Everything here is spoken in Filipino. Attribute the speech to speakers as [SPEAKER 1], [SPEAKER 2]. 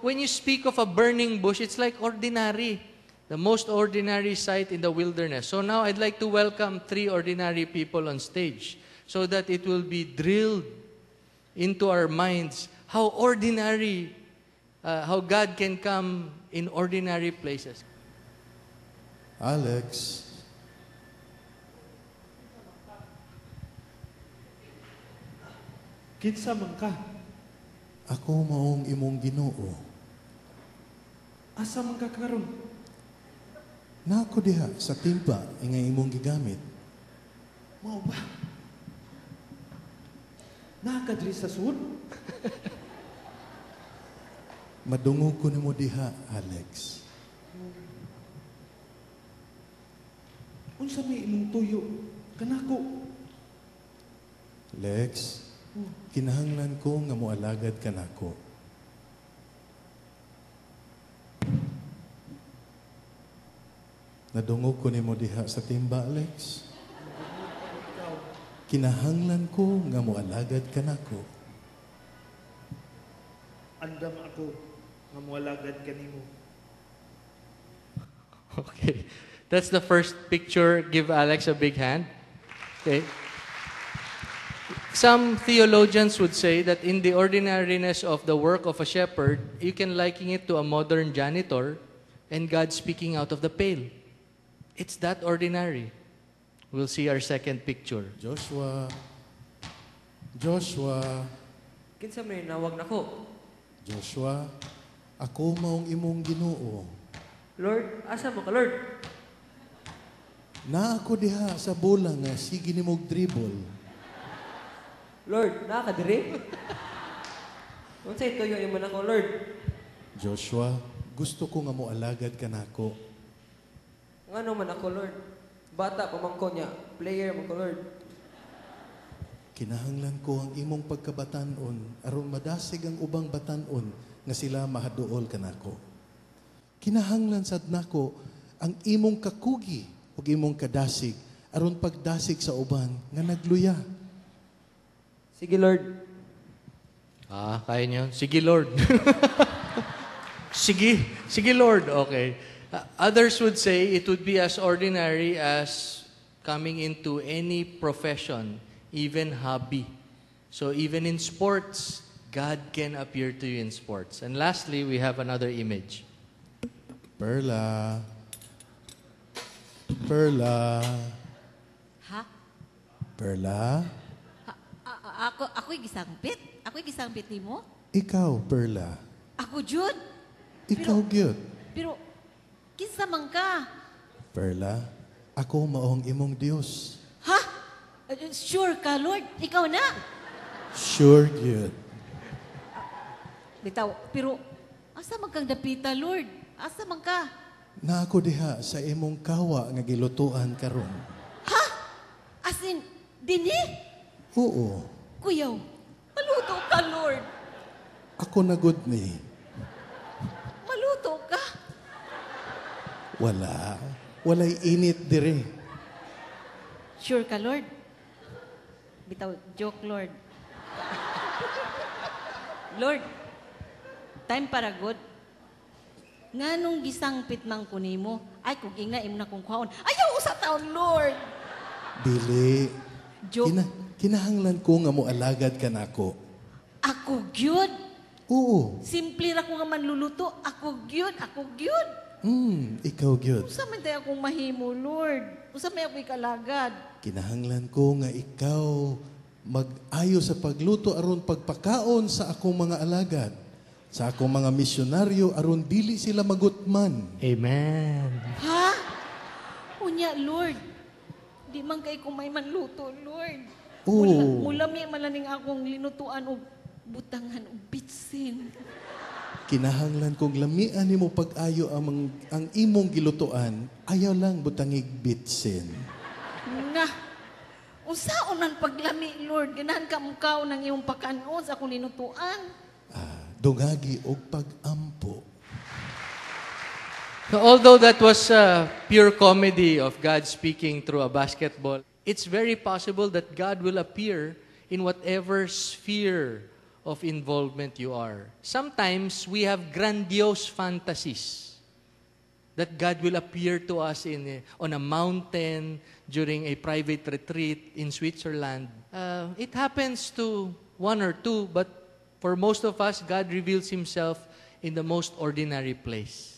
[SPEAKER 1] when you speak of a burning bush, it's like ordinary. The most ordinary sight in the wilderness. So now I'd like to welcome 3 ordinary people on stage so that it will be drilled into our minds how ordinary, how God can come in ordinary places.
[SPEAKER 2] Alex,
[SPEAKER 3] Kinsa man ka?
[SPEAKER 2] ako maong imong Ginoo.
[SPEAKER 3] Asa man ka karon?
[SPEAKER 2] Nako diha sa timpa nga imong gigamit.
[SPEAKER 3] Mao ba? Nakadri sa sud?
[SPEAKER 2] Madungog ko nimo diha, Alex.
[SPEAKER 3] Unsa may imong tuyo? Kanako.
[SPEAKER 2] Lex, kinahanglan ko nga moalagad ka nako. Nadungog ko nimo diha sa timba, Alex. Kinahanglan ko nga moalagad ka nako.
[SPEAKER 3] Andam ako nga moalagad kanimo.
[SPEAKER 1] Okay. That's the first picture. Give Alex a big hand. Okay. Some theologians would say that in the ordinariness of the work of a shepherd, you can liken it to a modern janitor and God speaking out of the pail. It's that ordinary. We'll see our second picture.
[SPEAKER 2] Joshua,
[SPEAKER 4] Kinsa may nawag nako?
[SPEAKER 2] Joshua, ako maong imong Ginoo.
[SPEAKER 4] Lord, asa mo ka, Lord?
[SPEAKER 2] Na ako diha sa bola nga sige nimog dribble.
[SPEAKER 4] Lord, nakadiri? Unsay tuyo imo nako, Lord?
[SPEAKER 2] Joshua, gusto ko nga moalagad ka nako.
[SPEAKER 4] Ngano man ako, Lord? Bata pa man ko niya, player man ko, Lord.
[SPEAKER 2] Kinahanglan ko ang imong pagkabatanon aron madasig ang ubang batanon nga sila mahaduol kanako. Kinahanglan sad nako ang imong kakugi ug imong kadasig aron pagdasig sa uban nga nagluya.
[SPEAKER 4] Sige, Lord.
[SPEAKER 1] Kaya niyo? Sige, Lord. Sige, Lord. Okay. Others would say it would be as ordinary as coming into any profession, even hobby. So even in sports, God can appear to you in sports. And lastly, we have another image.
[SPEAKER 2] Perla.
[SPEAKER 5] Ha?
[SPEAKER 2] Perla?
[SPEAKER 5] Ako'y gisangpit? Ako'y gisangpit nimo?
[SPEAKER 2] Ikaw, Perla.
[SPEAKER 5] Ako jud.
[SPEAKER 2] Ikaw gyud.
[SPEAKER 5] Pero kinsa man ka?
[SPEAKER 2] Perla, ako maong imong Dios.
[SPEAKER 5] Ha? Sure ka, Lord? Ikaw na?
[SPEAKER 2] Sure gyud.
[SPEAKER 5] Bitaw, pero asa man kang dapita, Lord? Asa man ka?
[SPEAKER 2] Na ako diha sa imong kawa nga gilutuan karon.
[SPEAKER 5] Ha? As in, dinhi?
[SPEAKER 2] Oo.
[SPEAKER 5] Kuyaw, maluto ka, Lord.
[SPEAKER 2] Ako na good ni.
[SPEAKER 5] Maluto ka.
[SPEAKER 2] Walay init dire.
[SPEAKER 5] Sure ka, Lord? Bitaw, joke, Lord. Lord, time para good. Nganong gisangpit man ko nimo? Ay, kung ingna imo na kong kwaon. Ayaw sa taon, Lord!
[SPEAKER 2] Dili.
[SPEAKER 5] Joke.
[SPEAKER 2] Kinahanglan ko nga moalagad ka nako.
[SPEAKER 5] Ako gyud.
[SPEAKER 2] Oo.
[SPEAKER 5] Simple ra ko nga manluluto. Ako gyud.
[SPEAKER 2] Ikaw gyud.
[SPEAKER 5] Usa man tayo akong mahimo, Lord? Usa may ako ikalagad?
[SPEAKER 2] Kinahanglan ko nga ikaw mag-ayo sa pagluto aron pagpakaon sa akong mga alagad, sa akong mga misyonaryo aron dili sila magutman.
[SPEAKER 1] Amen.
[SPEAKER 5] Ha? Unya, Lord. Di man kay kung may manluto, Lord.
[SPEAKER 2] Oo.
[SPEAKER 5] Mulami malaning akong linutuan o butangan o bitsin.
[SPEAKER 2] Kinahanglan kong lamian nimo pag-ayo ang imong gilutuan, ayaw lang butangig bitsin.
[SPEAKER 5] Nga. Unsaon man paglami, Lord? Ganahan ka mukaw ng iyong pakanon sa akong linutuan.
[SPEAKER 2] Dungagi og pag-ampo.
[SPEAKER 1] So although that was pure comedy of God speaking through a basketball, it's very possible that God will appear in whatever sphere of involvement you are. Sometimes we have grandiose fantasies that God will appear to us on a mountain during a private retreat in Switzerland. It happens to one or two, but for most of us, God reveals Himself in the most ordinary place.